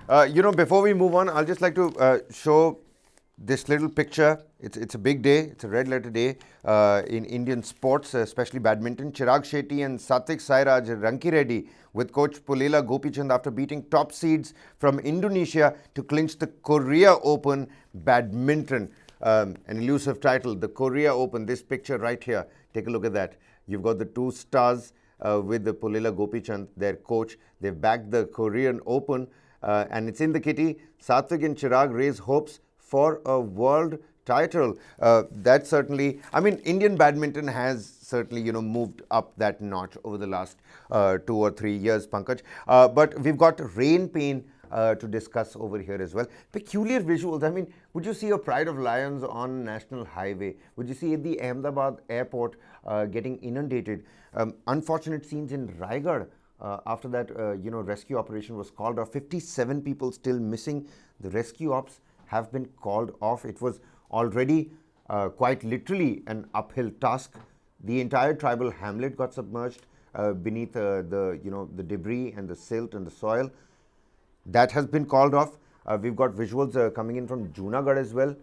Before we move on, I'll just like to show this little picture. It's a big day. It's a red letter day in Indian sports, especially badminton. Chirag Shetty and Satvik Sairaj Rankireddy with coach Pullela Gopichand after beating top seeds from Indonesia to clinch the Korea Open badminton. An elusive title, the Korea Open. This picture right here. Take a look at that. You've got the two stars with the Pullela Gopichand, their coach. They've backed the Korean Open. And it's in the kitty. Satvik and Chirag raise hopes for a world title. That certainly, Indian badminton has certainly, moved up that notch over the last 2 or 3 years, Pankaj. But we've got rain pain to discuss over here as well. Peculiar visuals. Would you see a pride of lions on National Highway? Would you see the Ahmedabad Airport getting inundated? Unfortunate scenes in Raigad. After that, rescue operation was called off. 57 people still missing. The rescue ops have been called off. It was already quite literally an uphill task. The entire tribal hamlet got submerged beneath the debris and the silt and the soil. That has been called off. We've got visuals coming in from Junagarh as well.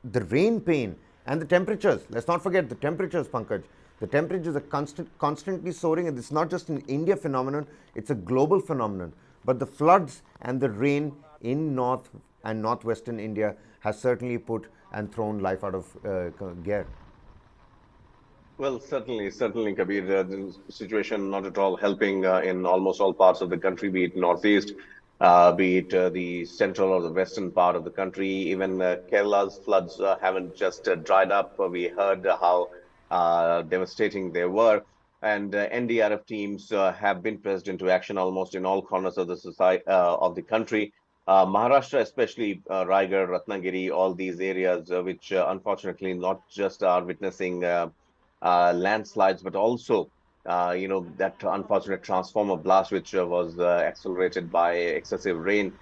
The rain pain and the temperatures. Let's not forget the temperatures, Pankaj. The temperatures are constantly soaring, and it's not just an India phenomenon, it's a global phenomenon. But the floods and the rain in north and northwestern India has certainly put and thrown life out of gear. Well, certainly, Kabir. The situation not at all helping in almost all parts of the country, be it northeast, be it the central or the western part of the country. Even Kerala's floods haven't just dried up. We heard how devastating they were. And NDRF teams have been pressed into action almost in all corners of the society of the country. Maharashtra, especially Raigad, Ratnagiri, all these areas, which unfortunately not just are witnessing landslides, but also, that unfortunate transformer blast, which was accelerated by excessive rain,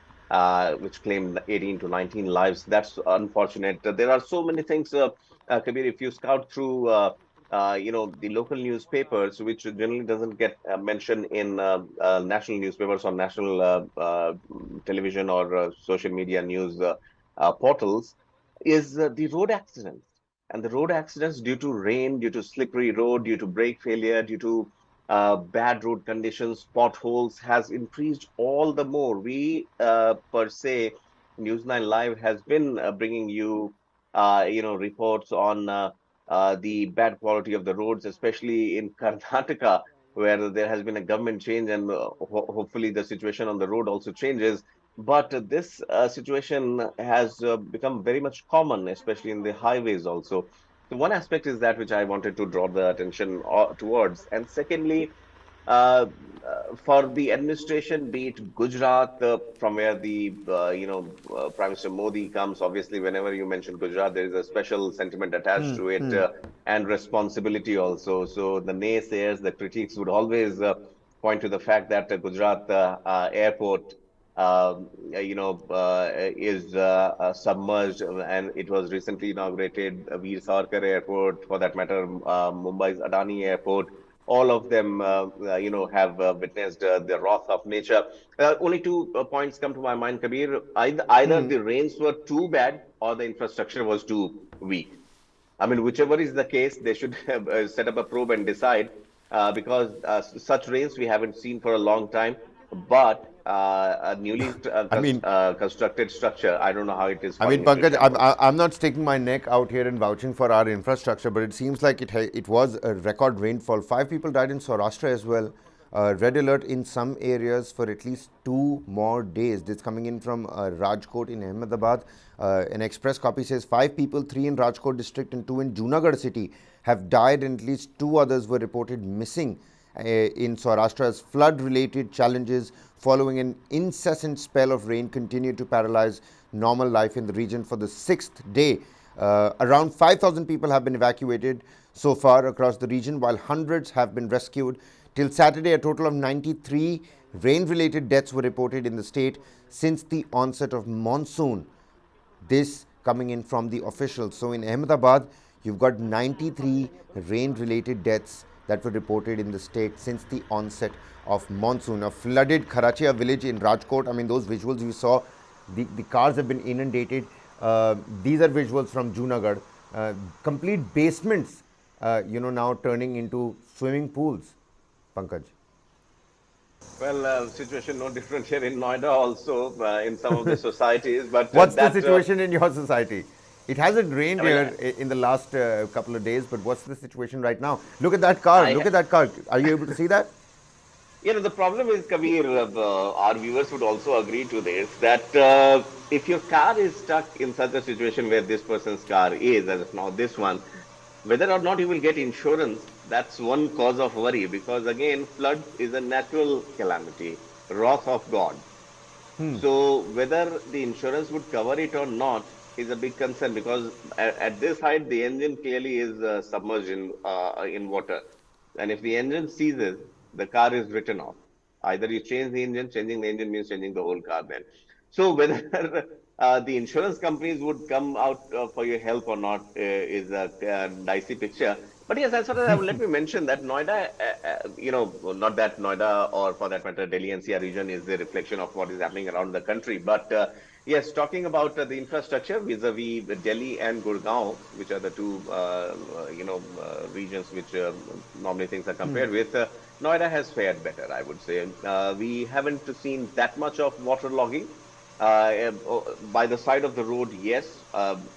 which claimed 18 to 19 lives. That's unfortunate. There are so many things, Kabir, if you scout through, the local newspapers, which generally doesn't get mentioned in national newspapers or national television or social media news portals, is the road accidents. And the road accidents due to rain, due to slippery road, due to brake failure, due to bad road conditions, potholes has increased all the more. We, per se, News9 Live has been bringing you, reports on the bad quality of the roads, especially in Karnataka, where there has been a government change, and hopefully the situation on the road also changes. But this situation has become very much common, especially in the highways also. So one aspect is that which I wanted to draw the attention towards. And secondly, uh, for the administration, be it Gujarat, from where the Prime Minister Modi comes. Obviously, whenever you mention Gujarat, there is a special sentiment attached to it, and responsibility also. So the naysayers, the critics would always point to the fact that Gujarat airport is submerged, and it was recently inaugurated. Veer Savarkar Airport, for that matter, Mumbai's Adani Airport. All of them, have witnessed the wrath of nature. Only two points come to my mind, Kabir. Either the rains were too bad or the infrastructure was too weak. Whichever is the case, they should have, set up a probe and decide, because such rains we haven't seen for a long time. But a newly I mean, constructed structure, I don't know how it is falling into Pankaj, shambles. I'm not sticking my neck out here and vouching for our infrastructure, but it seems like it was a record rainfall. 5 people died in Saurashtra as well. Red alert in some areas for at least 2 more days. This coming in from Rajkot in Ahmedabad. An express copy says 5 people, 3 in Rajkot district and 2 in Junagarh city, have died, and at least 2 others were reported missing in Saurashtra as flood-related challenges following an incessant spell of rain continue to paralyze normal life in the region for the 6th day. Around 5,000 people have been evacuated so far across the region, while hundreds have been rescued. Till Saturday, a total of 93 rain-related deaths were reported in the state since the onset of monsoon. This coming in from the officials. So in Ahmedabad, you've got 93 rain-related deaths that were reported in the state since the onset of monsoon. A flooded Kharachia village in Rajkot. I mean, those visuals you saw, the cars have been inundated. These are visuals from Junagarh. Complete basements, now turning into swimming pools. Pankaj. Well, situation no different here in Noida also in some of the societies, but What's the situation in your society? It hasn't rained I mean, here in the last couple of days, but what's the situation right now? Look at that car. I Look at that car. Are you able to see that? the problem is, Kabir, our viewers would also agree to this, that if your car is stuck in such a situation where this person's car is, as of now, this one, whether or not you will get insurance, that's one cause of worry, because again, flood is a natural calamity, wrath of God. So whether the insurance would cover it or not is a big concern, because at this height the engine clearly is submerged in water, and if the engine seizes, the car is written off. Either you change the engine, changing the engine means changing the whole car then. So whether the insurance companies would come out for your help or not is a dicey picture. But yes, as far as let me mention that Noida, not that Noida or for that matter Delhi NCR region is the reflection of what is happening around the country. But yes, talking about the infrastructure vis-a-vis Delhi and Gurgaon, which are the two regions which normally things are compared with, Noida has fared better, I would say. We haven't seen that much of water logging. By the side of the road, yes,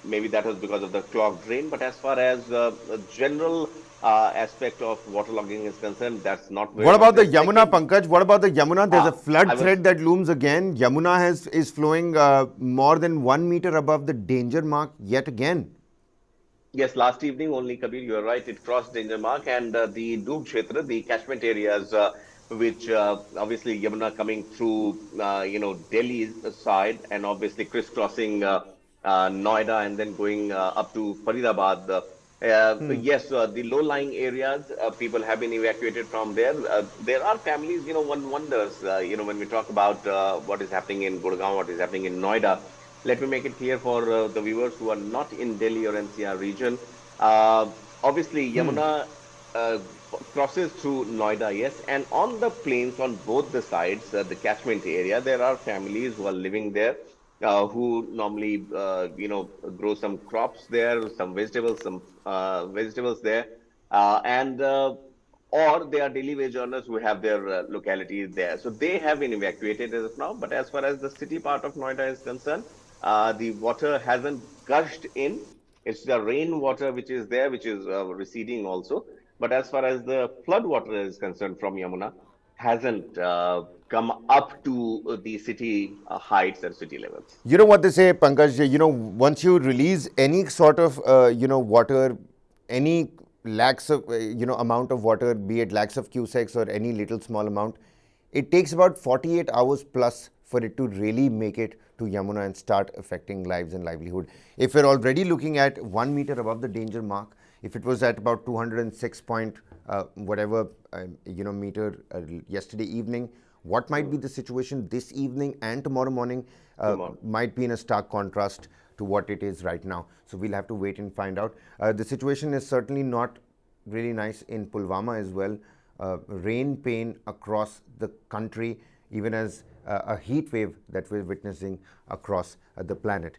maybe that was because of the clogged drain. But as far as a general aspect of waterlogging is concerned, that's not very What much about the there. Yamuna, Second, Pankaj? What about the Yamuna? There's a I flood was threat that looms again. Yamuna is flowing more than 1 meter above the danger mark yet again. Yes, last evening only, Kabir, you're right. It crossed danger mark, and the Doog Kshetra, the catchment areas, which obviously Yamuna coming through, Delhi's side, and obviously crisscrossing Noida and then going up to Faridabad. Yes, the low-lying areas, people have been evacuated from there. There are families, one wonders, when we talk about what is happening in Gurgaon, what is happening in Noida. Let me make it clear for the viewers who are not in Delhi or NCR region. Uh, Obviously, Yamuna uh, crosses through Noida, yes, and on the plains on both the sides, the catchment area, there are families who are living there, who normally, grow some crops there, some vegetables, vegetables there, and or they are daily wage earners who have their locality there. So they have been evacuated as of now. But as far as the city part of Noida is concerned, the water hasn't gushed in. It's the rainwater which is there, which is receding also. But as far as the flood water is concerned from Yamuna, hasn't come up to the city heights and city levels. You know what they say, Pankaj? Once you release any sort of, water, any lakhs of, amount of water, be it lakhs of cusecs or any little small amount, it takes about 48 hours plus for it to really make it to Yamuna and start affecting lives and livelihood. If we're already looking at 1 meter above the danger mark, if it was at about 206 point whatever meter yesterday evening, what might be the situation this evening and tomorrow morning might be in a stark contrast to what it is right now. So we'll have to wait and find out. The situation is certainly not really nice in Pulwama as well. Rain pain across the country, even as a heat wave that we're witnessing across the planet.